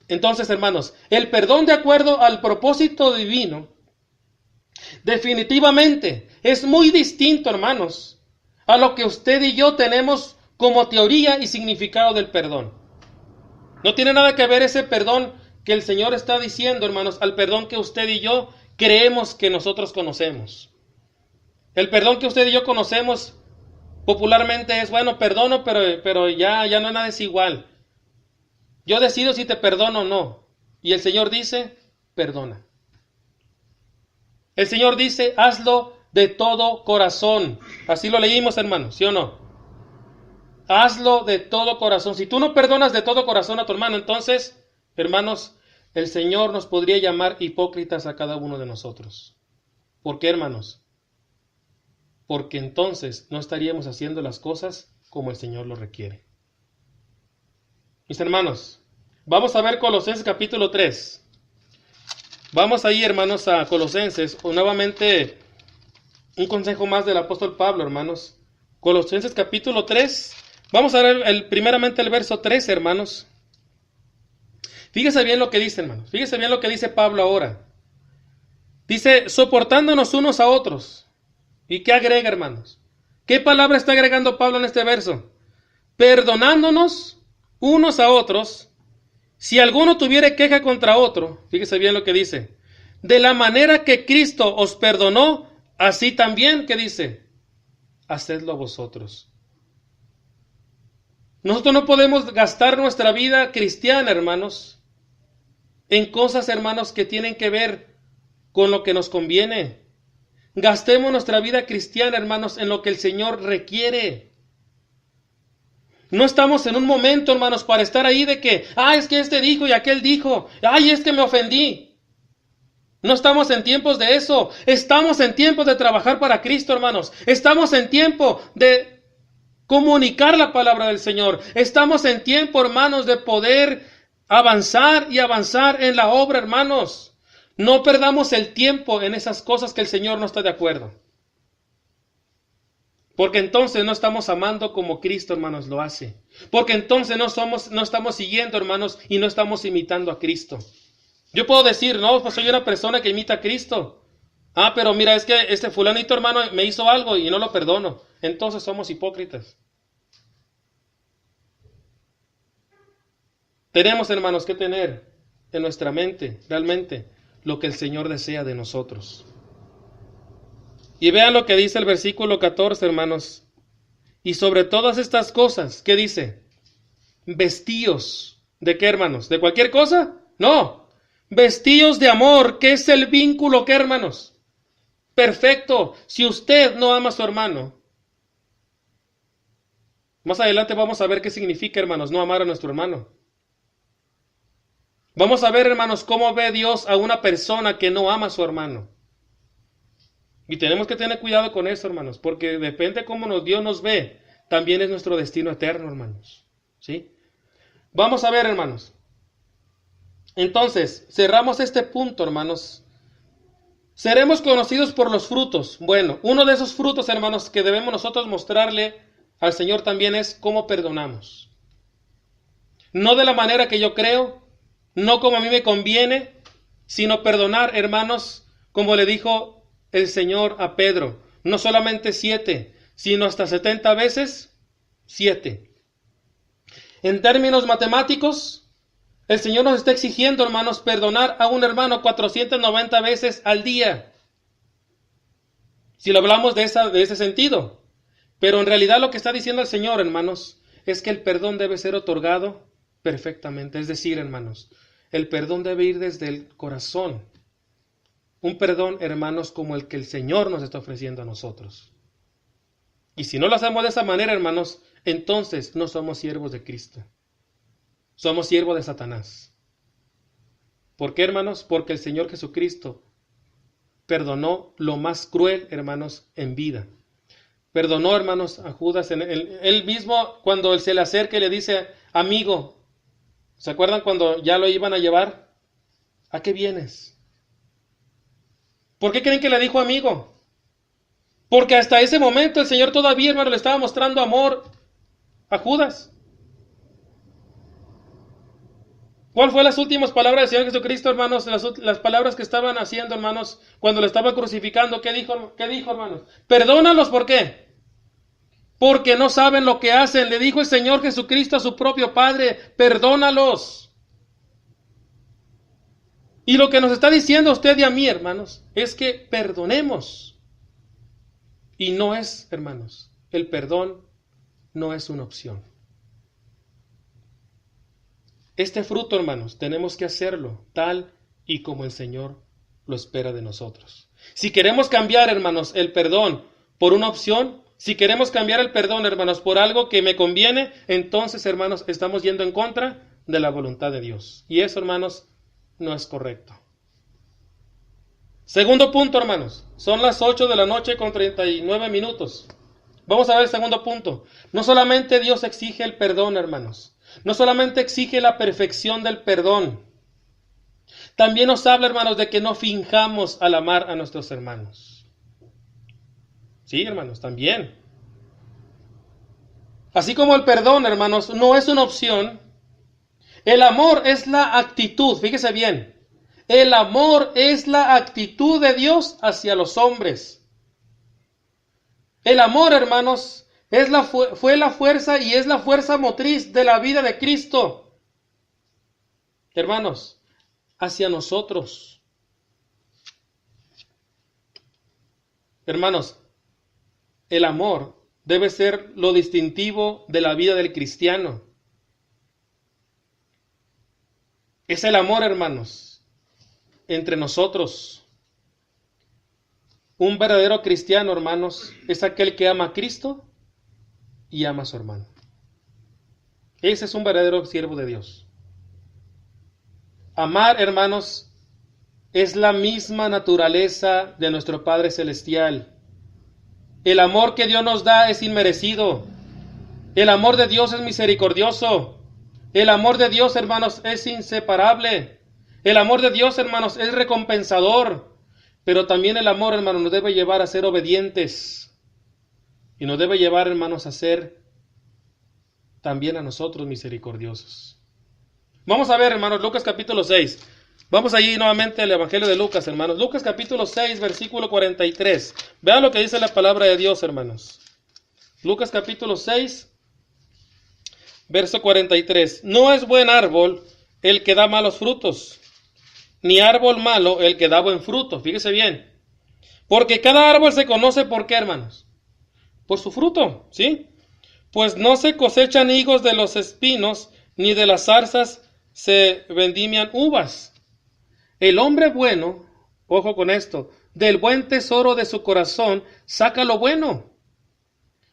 Entonces, hermanos, el perdón de acuerdo al propósito divino, definitivamente es muy distinto, hermanos, a lo que usted y yo tenemos como teoría y significado del perdón. No tiene nada que ver ese perdón que el Señor está diciendo, hermanos, al perdón que usted y yo creemos que nosotros conocemos. El perdón que usted y yo conocemos popularmente es, bueno, perdono, pero ya no nada es igual. Yo decido si te perdono o no. Y el Señor dice, perdona. El Señor dice, hazlo de todo corazón. Así lo leímos, hermanos, ¿sí o no? Hazlo de todo corazón. Si tú no perdonas de todo corazón a tu hermano, entonces, hermanos, el Señor nos podría llamar hipócritas a cada uno de nosotros. ¿Por qué, hermanos? Porque entonces no estaríamos haciendo las cosas como el Señor lo requiere. Mis hermanos, vamos a ver Colosenses capítulo 3. Vamos ahí, hermanos, a Colosenses, o nuevamente un consejo más del apóstol Pablo, hermanos. Colosenses capítulo 3. Vamos a ver primeramente el verso 13, hermanos. Fíjese bien lo que dice, hermanos. Fíjese bien lo que dice Pablo ahora. Dice, soportándonos unos a otros. ¿Y qué agrega, hermanos? ¿Qué palabra está agregando Pablo en este verso? Perdonándonos unos a otros, si alguno tuviere queja contra otro, fíjese bien lo que dice, de la manera que Cristo os perdonó, así también, ¿qué dice? Hacedlo vosotros. Nosotros no podemos gastar nuestra vida cristiana, hermanos, en cosas, hermanos, que tienen que ver con lo que nos conviene. Gastemos nuestra vida cristiana, hermanos, en lo que el Señor requiere. No estamos en un momento, hermanos, para estar ahí de que, es que este dijo y aquel dijo, es que me ofendí. No estamos en tiempos de eso. Estamos en tiempos de trabajar para Cristo, hermanos. Estamos en tiempo de comunicar la palabra del Señor. Estamos en tiempo, hermanos, de poder avanzar y avanzar en la obra, hermanos. No perdamos el tiempo en esas cosas que el Señor no está de acuerdo. Porque entonces no estamos amando como Cristo, hermanos, lo hace. Porque entonces no estamos siguiendo, hermanos, y no estamos imitando a Cristo. Yo puedo decir, no, pues soy una persona que imita a Cristo. Pero mira, es que este fulanito, hermano, me hizo algo y no lo perdono. Entonces somos hipócritas. Tenemos, hermanos, que tener en nuestra mente realmente lo que el Señor desea de nosotros. Y vean lo que dice el versículo 14, hermanos. Y sobre todas estas cosas, ¿qué dice? Vestíos. ¿De qué, hermanos? ¿De cualquier cosa? No. Vestíos de amor. ¿Qué es el vínculo? ¿Qué, hermanos? Perfecto. Si usted no ama a su hermano, más adelante vamos a ver qué significa, hermanos, no amar a nuestro hermano. Vamos a ver, hermanos, cómo ve Dios a una persona que no ama a su hermano. Y tenemos que tener cuidado con eso, hermanos, porque depende cómo Dios nos ve, también es nuestro destino eterno, hermanos. ¿Sí? Vamos a ver, hermanos. Entonces, cerramos este punto, hermanos. Seremos conocidos por los frutos. Bueno, uno de esos frutos, hermanos, que debemos nosotros mostrarle al Señor también es cómo perdonamos. No de la manera que yo creo, no como a mí me conviene, sino perdonar, hermanos, como le dijo el Señor a Pedro, no solamente 7, sino hasta 70 veces 7. En términos matemáticos, el Señor nos está exigiendo, hermanos, perdonar a un hermano 490 veces al día. Si lo hablamos de ese sentido. Pero en realidad lo que está diciendo el Señor, hermanos, es que el perdón debe ser otorgado perfectamente. Es decir, hermanos, el perdón debe ir desde el corazón. Un perdón, hermanos, como el que el Señor nos está ofreciendo a nosotros. Y si no lo hacemos de esa manera, hermanos, entonces no somos siervos de Cristo. Somos siervos de Satanás. ¿Por qué, hermanos? Porque el Señor Jesucristo perdonó lo más cruel, hermanos, en vida. Perdonó, hermanos, a Judas. Él mismo, cuando él se le acerca y le dice, amigo, ¿se acuerdan cuando ya lo iban a llevar? ¿A qué vienes? ¿Por qué creen que le dijo amigo? Porque hasta ese momento el Señor todavía, hermano, le estaba mostrando amor a Judas. ¿Cuál fue las últimas palabras del Señor Jesucristo, hermanos? Las palabras que estaban haciendo, hermanos, cuando le estaban crucificando. ¿Qué dijo, hermanos? Perdónalos, ¿por qué? Porque no saben lo que hacen. Le dijo el Señor Jesucristo a su propio Padre, perdónalos. Y lo que nos está diciendo a usted y a mí, hermanos, es que perdonemos. Y no es, hermanos, el perdón no es una opción. Este fruto, hermanos, tenemos que hacerlo tal y como el Señor lo espera de nosotros. Si queremos cambiar, hermanos, el perdón por una opción, si queremos cambiar el perdón, hermanos, por algo que me conviene, entonces, hermanos, estamos yendo en contra de la voluntad de Dios. Y eso, hermanos, no es correcto. Segundo punto, hermanos. Son las 8 de la noche con 39 minutos. Vamos a ver el segundo punto. No solamente Dios exige el perdón, hermanos. No solamente exige la perfección del perdón. También nos habla, hermanos, de que no finjamos al amar a nuestros hermanos. Sí, hermanos, también. Así como el perdón, hermanos, no es una opción, el amor es la actitud. Fíjese bien. El amor es la actitud de Dios hacia los hombres. El amor, hermanos, fue la fuerza y es la fuerza motriz de la vida de Cristo. Hermanos, hacia nosotros. Hermanos, el amor debe ser lo distintivo de la vida del cristiano. Es el amor, hermanos, entre nosotros. Un verdadero cristiano, hermanos, es aquel que ama a Cristo y ama a su hermano. Ese es un verdadero siervo de Dios. Amar, hermanos, es la misma naturaleza de nuestro Padre Celestial. El amor que Dios nos da es inmerecido. El amor de Dios es misericordioso. El amor de Dios, hermanos, es inseparable. El amor de Dios, hermanos, es recompensador. Pero también el amor, hermanos, nos debe llevar a ser obedientes. Y nos debe llevar, hermanos, a ser también a nosotros misericordiosos. Vamos a ver, hermanos, Lucas capítulo 6. Vamos allí nuevamente al Evangelio de Lucas, hermanos. Lucas capítulo 6, versículo 43. Vean lo que dice la palabra de Dios, hermanos. Lucas capítulo 6, verso 43. No es buen árbol el que da malos frutos, ni árbol malo el que da buen fruto. Fíjese bien. Porque cada árbol se conoce por qué, hermanos. Por su fruto, ¿sí? Pues no se cosechan higos de los espinos, ni de las zarzas se vendimian uvas. El hombre bueno, ojo con esto, del buen tesoro de su corazón saca lo bueno.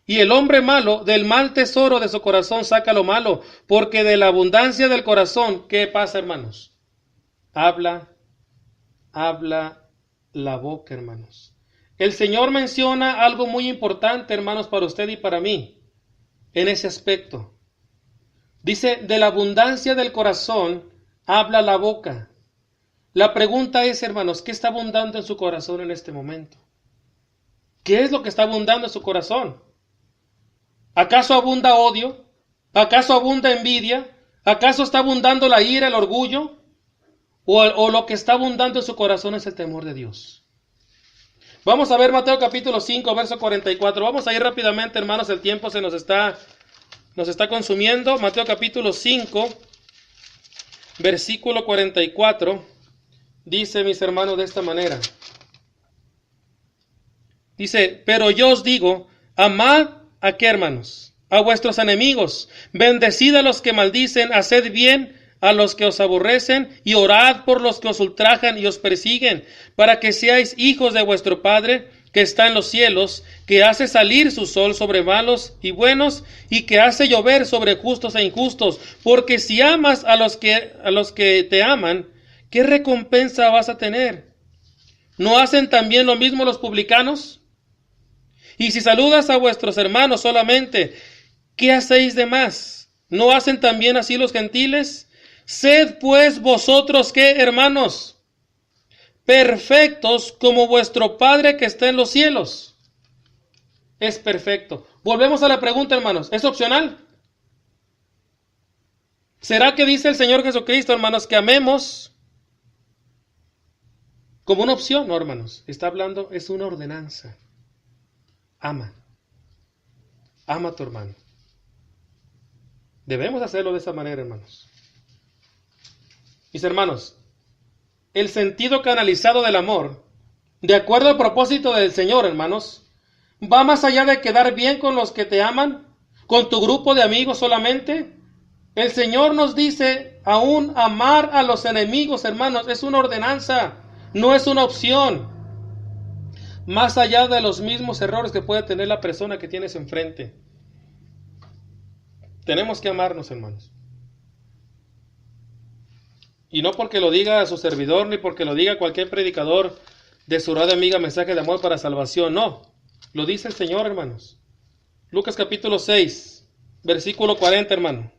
Y el hombre malo, del mal tesoro de su corazón saca lo malo. Porque de la abundancia del corazón, ¿qué pasa, hermanos? Habla la boca, hermanos. El Señor menciona algo muy importante, hermanos, para usted y para mí, en ese aspecto. Dice, de la abundancia del corazón, habla la boca. La pregunta es, hermanos, ¿qué está abundando en su corazón en este momento? ¿Qué es lo que está abundando en su corazón? ¿Acaso abunda odio? ¿Acaso abunda envidia? ¿Acaso está abundando la ira, el orgullo? ¿O lo que está abundando en su corazón es el temor de Dios? Vamos a ver Mateo capítulo 5, verso 44. Vamos a ir rápidamente, hermanos, el tiempo se nos está consumiendo. Mateo capítulo 5, versículo 44. Dice, mis hermanos, de esta manera. Dice, pero yo os digo, amad ¿a qué, hermanos? A vuestros enemigos, bendecid a los que maldicen, haced bien a los que os aborrecen, y orad por los que os ultrajan y os persiguen, para que seáis hijos de vuestro Padre que está en los cielos, que hace salir su sol sobre malos y buenos, y que hace llover sobre justos e injustos. Porque si amas a los que te aman, ¿qué recompensa vas a tener? ¿No hacen también lo mismo los publicanos? Y si saludas a vuestros hermanos solamente, ¿qué hacéis de más? ¿No hacen también así los gentiles? Sed pues vosotros, ¿qué, hermanos? Perfectos como vuestro Padre que está en los cielos. es perfecto. Volvemos a la pregunta, hermanos, ¿es opcional? ¿Será que dice el Señor Jesucristo, hermanos, que amemos como una opción? No, hermanos, está hablando, es una ordenanza. Ama. Ama a tu hermano. Debemos hacerlo de esa manera, hermanos. Mis hermanos, el sentido canalizado del amor, de acuerdo al propósito del Señor, hermanos, va más allá de quedar bien con los que te aman, con tu grupo de amigos solamente. El Señor nos dice, aún amar a los enemigos, hermanos, es una ordenanza, no es una opción. Más allá de los mismos errores que puede tener la persona que tienes enfrente. Tenemos que amarnos, hermanos. Y no porque lo diga su servidor, ni porque lo diga cualquier predicador de su radio amiga Mensaje de Amor para Salvación, no. Lo dice el Señor, hermanos. Lucas capítulo 6, versículo 40, hermano.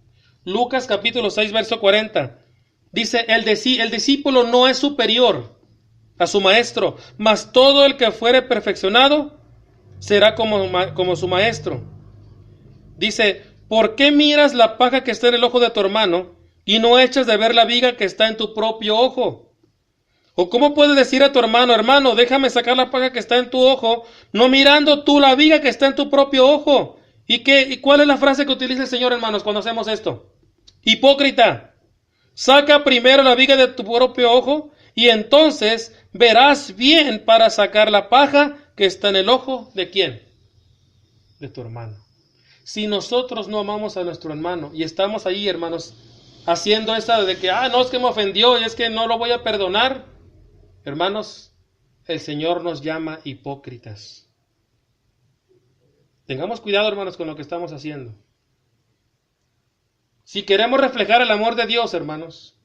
Lucas capítulo 6, verso 40. Dice, el discípulo no es superior a su maestro, mas todo el que fuere perfeccionado será como su maestro. Dice, ¿por qué miras la paja que está en el ojo de tu hermano y no echas de ver la viga que está en tu propio ojo? ¿O cómo puedes decir a tu hermano, hermano, déjame sacar la paja que está en tu ojo, no mirando tú la viga que está en tu propio ojo? ¿Y cuál es la frase que utiliza el Señor, hermanos, cuando hacemos esto? Hipócrita, saca primero la viga de tu propio ojo y entonces verás bien para sacar la paja que está en el ojo ¿de quién? De tu hermano. Si nosotros no amamos a nuestro hermano y estamos ahí, hermanos, haciendo esa de que, no, es que me ofendió y es que no lo voy a perdonar, hermanos, el Señor nos llama hipócritas. Tengamos cuidado, hermanos, con lo que estamos haciendo. Si queremos reflejar el amor de Dios, hermanos,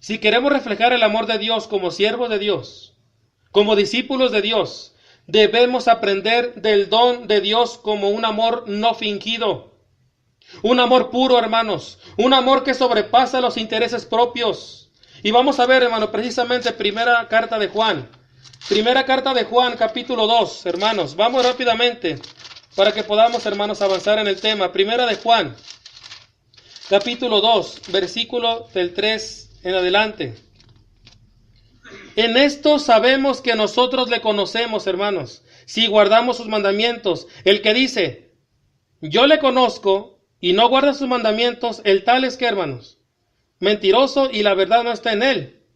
si queremos reflejar el amor de Dios como siervos de Dios, como discípulos de Dios, debemos aprender del don de Dios como un amor no fingido, un amor puro, hermanos, un amor que sobrepasa los intereses propios. Y vamos a ver, hermano, precisamente primera carta de Juan, capítulo 2, hermanos, vamos rápidamente para que podamos, hermanos, avanzar en el tema. Primera de Juan, capítulo 2, versículo del 3 en adelante. En esto sabemos que nosotros le conocemos, hermanos, si guardamos sus mandamientos. El que dice, yo le conozco y no guarda sus mandamientos, el tal es que, hermanos, mentiroso y la verdad no está en él.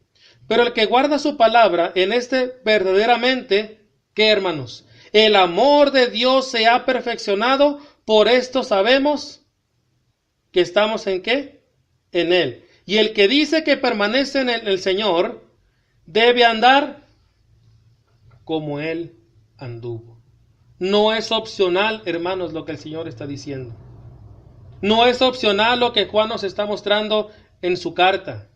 Pero el que guarda su palabra, en este verdaderamente, ¿qué, hermanos? El amor de Dios se ha perfeccionado, por esto sabemos que estamos ¿en qué? En él. Y el que dice que permanece en el Señor, debe andar como él anduvo. No es opcional, hermanos, lo que el Señor está diciendo. No es opcional lo que Juan nos está mostrando en su carta.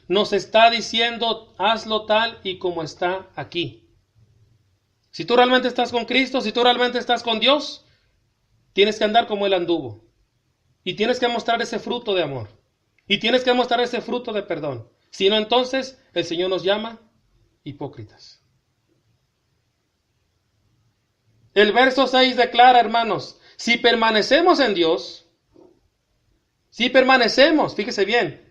Nos está diciendo, hazlo tal y como está aquí. Si tú realmente estás con Cristo, si tú realmente estás con Dios, tienes que andar como él anduvo. Y tienes que mostrar ese fruto de amor. Y tienes que mostrar ese fruto de perdón. Si no, entonces el Señor nos llama hipócritas. El verso 6 declara, hermanos, si permanecemos en Dios, fíjese bien,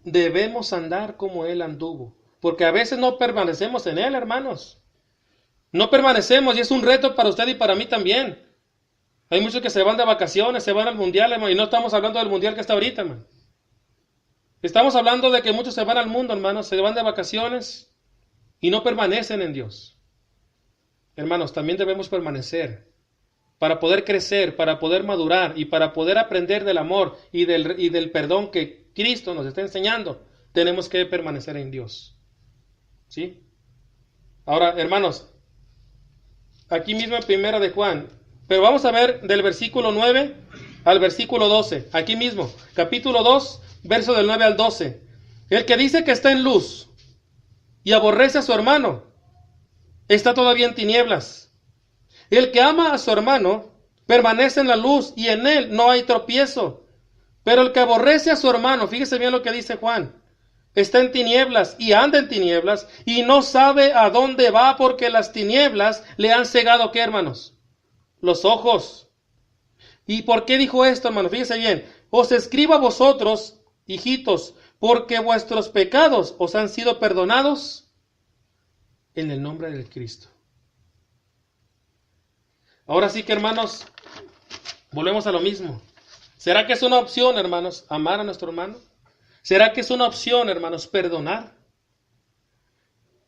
debemos andar como Él anduvo. Porque a veces no permanecemos en Él, hermanos. No permanecemos y es un reto para usted y para mí también. Hay muchos que se van de vacaciones, se van al mundial, hermano, y no estamos hablando del mundial que está ahorita, hermano. Estamos hablando de que muchos se van al mundo, hermanos, se van de vacaciones y no permanecen en Dios. Hermanos, también debemos permanecer para poder crecer, para poder madurar y para poder aprender del amor y del perdón que Cristo nos está enseñando. Tenemos que permanecer en Dios. ¿Sí? Ahora, hermanos, aquí mismo en primera de Juan, pero vamos a ver del versículo 9 al versículo 12, aquí mismo, capítulo 2, verso del 9 al 12. El que dice que está en luz y aborrece a su hermano, está todavía en tinieblas. El que ama a su hermano permanece en la luz y en él no hay tropiezo. Pero el que aborrece a su hermano, fíjese bien lo que dice Juan, está en tinieblas y anda en tinieblas y no sabe a dónde va porque las tinieblas le han cegado, ¿qué, hermanos? los ojos. ¿Y por qué dijo esto, hermano? Fíjese bien. Os escribo a vosotros, hijitos, porque vuestros pecados os han sido perdonados en el nombre del Cristo. Ahora sí que, hermanos, volvemos a lo mismo. ¿Será que es una opción, hermanos, amar a nuestro hermano? ¿Será que es una opción, hermanos, perdonar?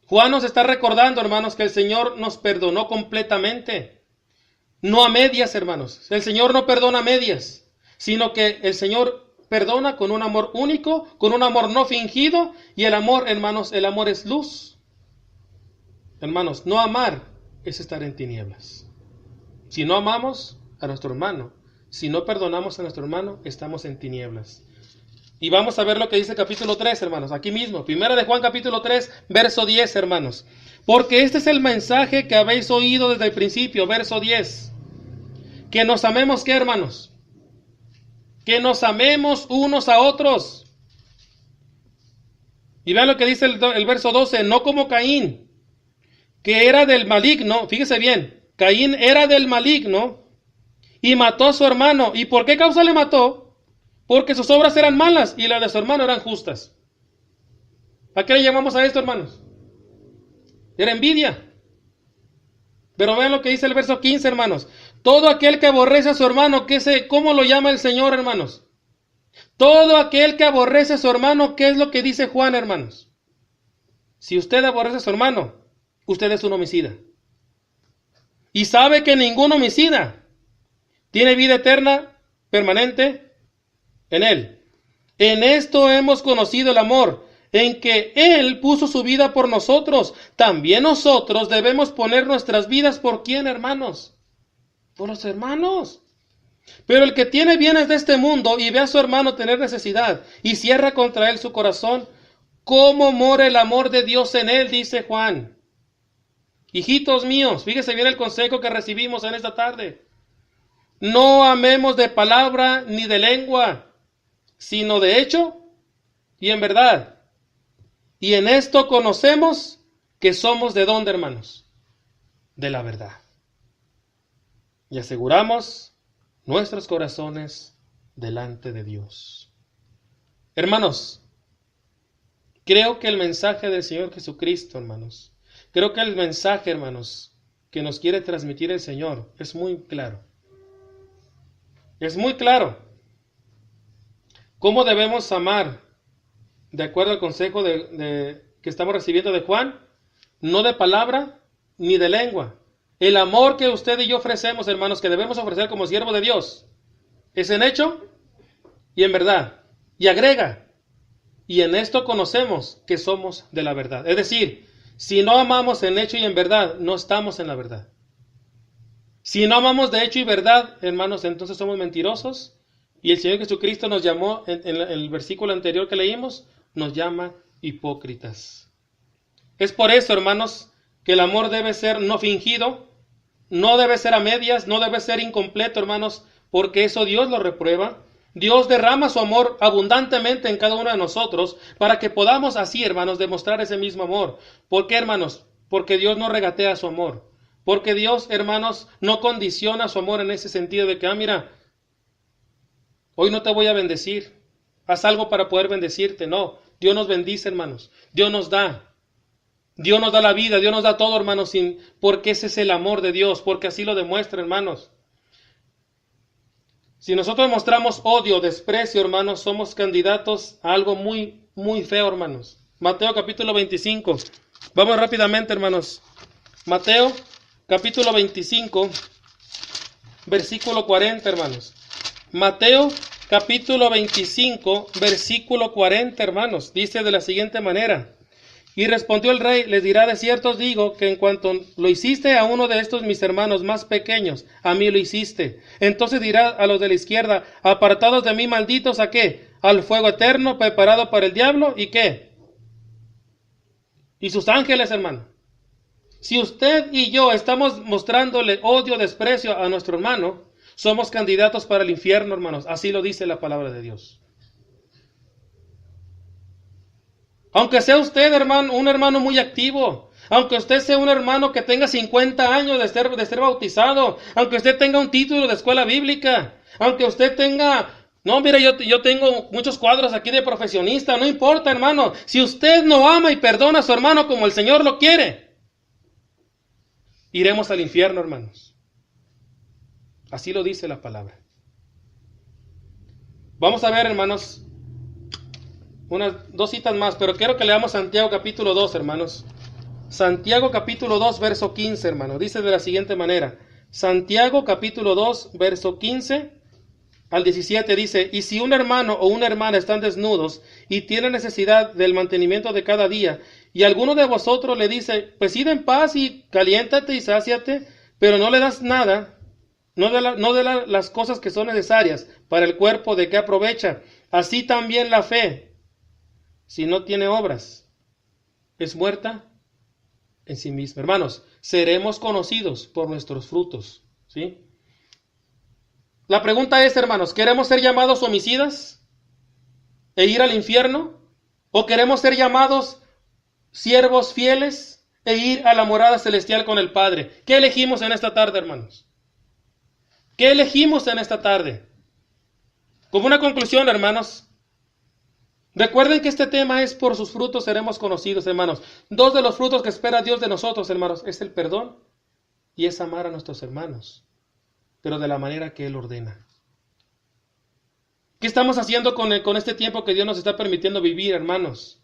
Juan nos está recordando, hermanos, que el Señor nos perdonó completamente. No a medias, hermanos. El Señor no perdona a medias, sino que el Señor perdona con un amor único, con un amor no fingido, y el amor, hermanos, el amor es luz. Hermanos, no amar es estar en tinieblas. Si no amamos a nuestro hermano, si no perdonamos a nuestro hermano, estamos en tinieblas. Y vamos a ver lo que dice el capítulo 3, hermanos, aquí mismo. Primera de Juan, capítulo 3, verso 10, hermanos. Porque este es el mensaje que habéis oído desde el principio, verso 10. Que nos amemos, ¿qué, hermanos? Que nos amemos unos a otros. Y vean lo que dice el verso 12. No como Caín, que era del maligno. Fíjese bien, Caín era del maligno y mató a su hermano. ¿Y por qué causa le mató? Porque sus obras eran malas y las de su hermano eran justas. ¿A qué le llamamos a esto, hermanos? Era envidia. Pero vean lo que dice el verso 15, hermanos. Todo aquel que aborrece a su hermano, ¿cómo lo llama el Señor, hermanos? Todo aquel que aborrece a su hermano, ¿qué es lo que dice Juan, hermanos? Si usted aborrece a su hermano, usted es un homicida. Y sabe que ningún homicida tiene vida eterna, permanente, en él. En esto hemos conocido el amor, en que Él puso su vida por nosotros. También nosotros debemos poner nuestras vidas ¿por quién, hermanos? Por los hermanos. Pero el que tiene bienes de este mundo y ve a su hermano tener necesidad y cierra contra él su corazón, ¿cómo mora el amor de Dios en él? Dice Juan. Hijitos míos, fíjese bien el consejo que recibimos en esta tarde. No amemos de palabra ni de lengua, sino de hecho y en verdad. Y en esto conocemos que somos ¿de dónde, hermanos? De la verdad. Y aseguramos nuestros corazones delante de Dios. Hermanos, creo que el mensaje del Señor Jesucristo, hermanos, creo que el mensaje, hermanos, que nos quiere transmitir el Señor es muy claro. Es muy claro. ¿Cómo debemos amar? De acuerdo al consejo que estamos recibiendo de Juan, no de palabra ni de lengua. El amor que usted y yo ofrecemos, hermanos, que debemos ofrecer como siervos de Dios, es en hecho y en verdad. Y agrega, y en esto conocemos que somos de la verdad. Es decir, si no amamos en hecho y en verdad, no estamos en la verdad. Si no amamos de hecho y verdad, hermanos, entonces somos mentirosos. Y el Señor Jesucristo nos llamó, en el versículo anterior que leímos, nos llama hipócritas. Es por eso, hermanos, que el amor debe ser no fingido, no debe ser a medias, no debe ser incompleto, hermanos, porque eso Dios lo reprueba. Dios derrama su amor abundantemente en cada uno de nosotros para que podamos así, hermanos, demostrar ese mismo amor. ¿Por qué, hermanos? Porque Dios no regatea su amor. Porque Dios, hermanos, no condiciona su amor en ese sentido de que, mira, hoy no te voy a bendecir. Haz algo para poder bendecirte. No, Dios nos bendice, hermanos. Dios nos da. Dios nos da la vida, Dios nos da todo, hermanos, porque ese es el amor de Dios, porque así lo demuestra, hermanos. Si nosotros mostramos odio, desprecio, hermanos, somos candidatos a algo muy, muy feo, hermanos. Mateo capítulo 25. Vamos rápidamente, hermanos. Mateo capítulo 25, versículo 40, hermanos. Mateo capítulo 25, versículo 40, hermanos. Dice de la siguiente manera. Y respondió el rey, les dirá, de cierto os digo, que en cuanto lo hiciste a uno de estos mis hermanos más pequeños, a mí lo hiciste. Entonces dirá a los de la izquierda, apartados de mí, malditos, ¿a qué? Al fuego eterno, preparado para el diablo, ¿y qué? Y sus ángeles, hermano. Si usted y yo estamos mostrándole odio, desprecio a nuestro hermano, somos candidatos para el infierno, hermanos. Así lo dice la palabra de Dios. Aunque sea usted, hermano, un hermano muy activo, aunque usted sea un hermano que tenga 50 años de ser bautizado, aunque usted tenga un título de escuela bíblica, aunque usted tenga... No, mire, yo tengo muchos cuadros aquí de profesionista, no importa, hermano. Si usted no ama y perdona a su hermano como el Señor lo quiere, iremos al infierno, hermanos. Así lo dice la palabra. Vamos a ver, hermanos, unas 2 citas más, pero quiero que leamos Santiago capítulo 2, hermanos. Santiago capítulo 2, verso 15, hermano. Dice de la siguiente manera. Santiago capítulo 2, verso 15 al 17 dice, y si un hermano o una hermana están desnudos y tienen necesidad del mantenimiento de cada día, y alguno de vosotros le dice, pues id en paz y caliéntate y sáciate, pero no le das nada, no de las cosas que son necesarias para el cuerpo, ¿de qué aprovecha? Así también la fe, si no tiene obras, es muerta en sí misma. Hermanos, seremos conocidos por nuestros frutos, ¿sí? La pregunta es, hermanos, ¿queremos ser llamados homicidas e ir al infierno? ¿O queremos ser llamados siervos fieles e ir a la morada celestial con el Padre? ¿Qué elegimos en esta tarde, hermanos? ¿Qué elegimos en esta tarde? Como una conclusión, hermanos, recuerden que este tema es por sus frutos seremos conocidos, hermanos. 2 de los frutos que espera Dios de nosotros, hermanos, es el perdón y es amar a nuestros hermanos, pero de la manera que Él ordena. ¿Qué estamos haciendo con este tiempo que Dios nos está permitiendo vivir, hermanos?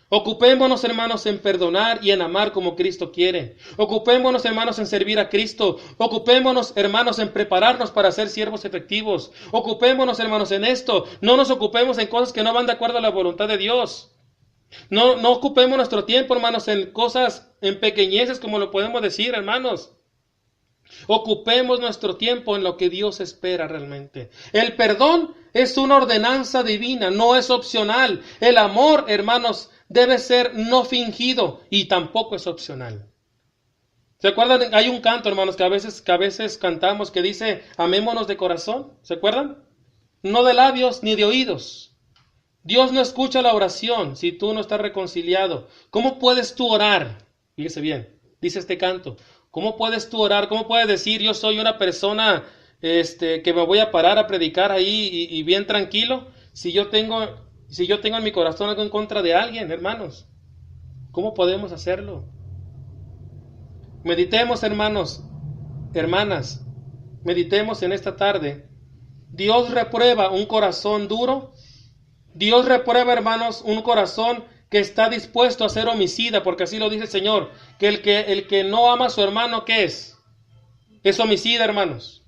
Ocupémonos, hermanos, en perdonar y en amar como Cristo quiere. Ocupémonos, hermanos, en servir a Cristo. Ocupémonos, hermanos, en prepararnos para ser siervos efectivos. Ocupémonos, hermanos, en esto. No nos ocupemos en cosas que no van de acuerdo a la voluntad de Dios. No ocupemos nuestro tiempo, hermanos, en cosas, en pequeñeces, como lo podemos decir, hermanos. Ocupemos nuestro tiempo en lo que Dios espera realmente. El perdón es una ordenanza divina, no es opcional. El amor, hermanos, debe ser no fingido y tampoco es opcional. ¿Se acuerdan? Hay un canto, hermanos, que a veces cantamos que dice, amémonos de corazón. ¿Se acuerdan? No de labios ni de oídos. Dios no escucha la oración si tú no estás reconciliado. ¿Cómo puedes tú orar? Fíjese bien, dice este canto. ¿Cómo puedes tú orar? ¿Cómo puedes decir yo soy una persona que me voy a parar a predicar ahí y bien tranquilo si yo tengo en mi corazón algo en contra de alguien, hermanos? ¿Cómo podemos hacerlo? Meditemos, hermanos, hermanas, meditemos en esta tarde. Dios reprueba un corazón duro. Dios reprueba, hermanos, un corazón que está dispuesto a ser homicida, porque así lo dice el Señor, que el que no ama a su hermano, ¿qué es? Es homicida, hermanos.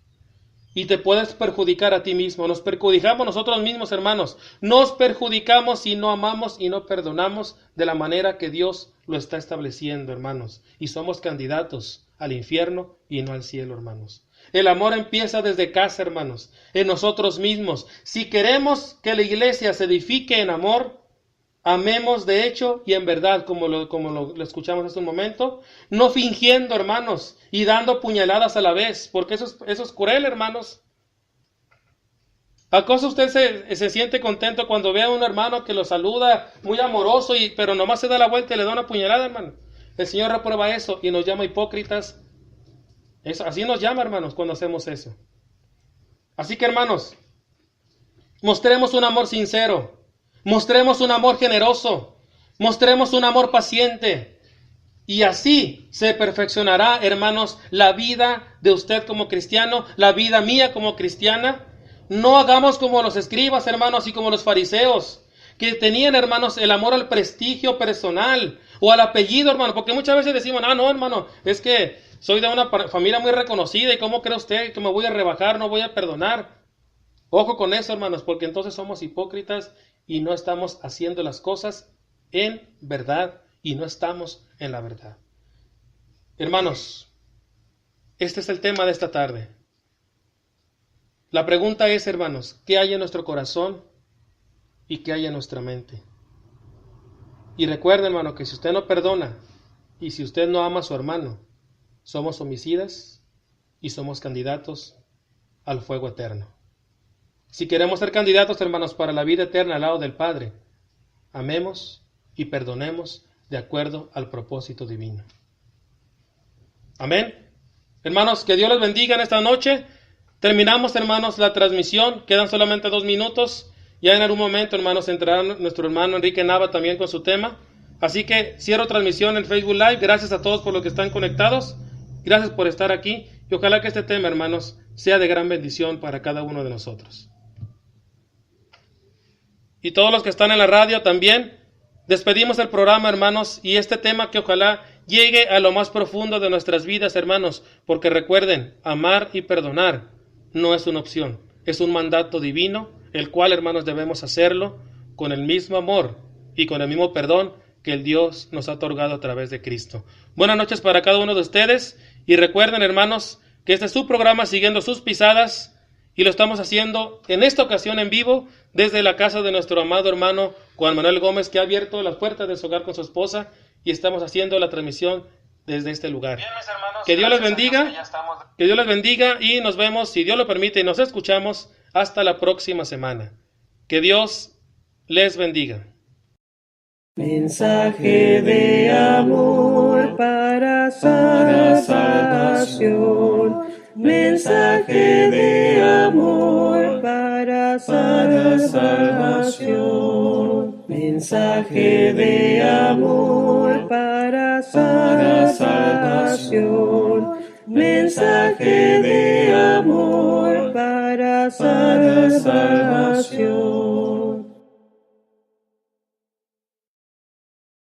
Y te puedes perjudicar a ti mismo. Nos perjudicamos nosotros mismos, hermanos. Nos perjudicamos si no amamos y no perdonamos de la manera que Dios lo está estableciendo, hermanos. Y somos candidatos al infierno y no al cielo, hermanos. El amor empieza desde casa, hermanos, en nosotros mismos. Si queremos que la iglesia se edifique en amor, amemos de hecho y en verdad, como lo escuchamos hace un momento, no fingiendo, hermanos, y dando puñaladas a la vez, porque eso es cruel, hermanos. ¿Acaso usted se siente contento cuando ve a un hermano que lo saluda muy amoroso, pero nomás se da la vuelta y le da una puñalada, hermano? El Señor reprueba eso y nos llama hipócritas. Así nos llama, hermanos, cuando hacemos eso. Así que, hermanos, mostremos un amor sincero. Mostremos un amor generoso, mostremos un amor paciente y así se perfeccionará, hermanos, la vida de usted como cristiano, la vida mía como cristiana. No hagamos como los escribas, hermanos, y como los fariseos, que tenían, hermanos, el amor al prestigio personal o al apellido, hermano, porque muchas veces decimos, no, hermano, es que soy de una familia muy reconocida y ¿cómo cree usted que me voy a rebajar, no voy a perdonar? Ojo con eso, hermanos, porque entonces somos hipócritas y no estamos haciendo las cosas en verdad y no estamos en la verdad. Hermanos, este es el tema de esta tarde. La pregunta es, hermanos, ¿qué hay en nuestro corazón y qué hay en nuestra mente? Y recuerden, hermano, que si usted no perdona y si usted no ama a su hermano, somos homicidas y somos candidatos al fuego eterno. Si queremos ser candidatos, hermanos, para la vida eterna al lado del Padre, amemos y perdonemos de acuerdo al propósito divino. Amén. Hermanos, que Dios les bendiga en esta noche. Terminamos, hermanos, la transmisión. Quedan solamente 2 minutos. Ya en algún momento, hermanos, entrará nuestro hermano Enrique Nava también con su tema. Así que cierro transmisión en Facebook Live. Gracias a todos por los que están conectados. Gracias por estar aquí. Y ojalá que este tema, hermanos, sea de gran bendición para cada uno de nosotros. Y todos los que están en la radio también. Despedimos el programa, hermanos, y este tema que ojalá llegue a lo más profundo de nuestras vidas, hermanos, porque recuerden, amar y perdonar no es una opción, es un mandato divino, el cual, hermanos, debemos hacerlo con el mismo amor y con el mismo perdón que el Dios nos ha otorgado a través de Cristo. Buenas noches para cada uno de ustedes, y recuerden, hermanos, que este es su programa Siguiendo sus Pisadas, y lo estamos haciendo en esta ocasión en vivo desde la casa de nuestro amado hermano Juan Manuel Gómez, que ha abierto las puertas de su hogar con su esposa, y estamos haciendo la transmisión desde este lugar. Bien, mis hermanos, que Dios les bendiga, que Dios les bendiga, y nos vemos, si Dios lo permite, y nos escuchamos hasta la próxima semana. Que Dios les bendiga. Mensaje de amor para salvación. Mensaje de amor para salvación. Mensaje de amor para salvación. Mensaje de amor para salvación.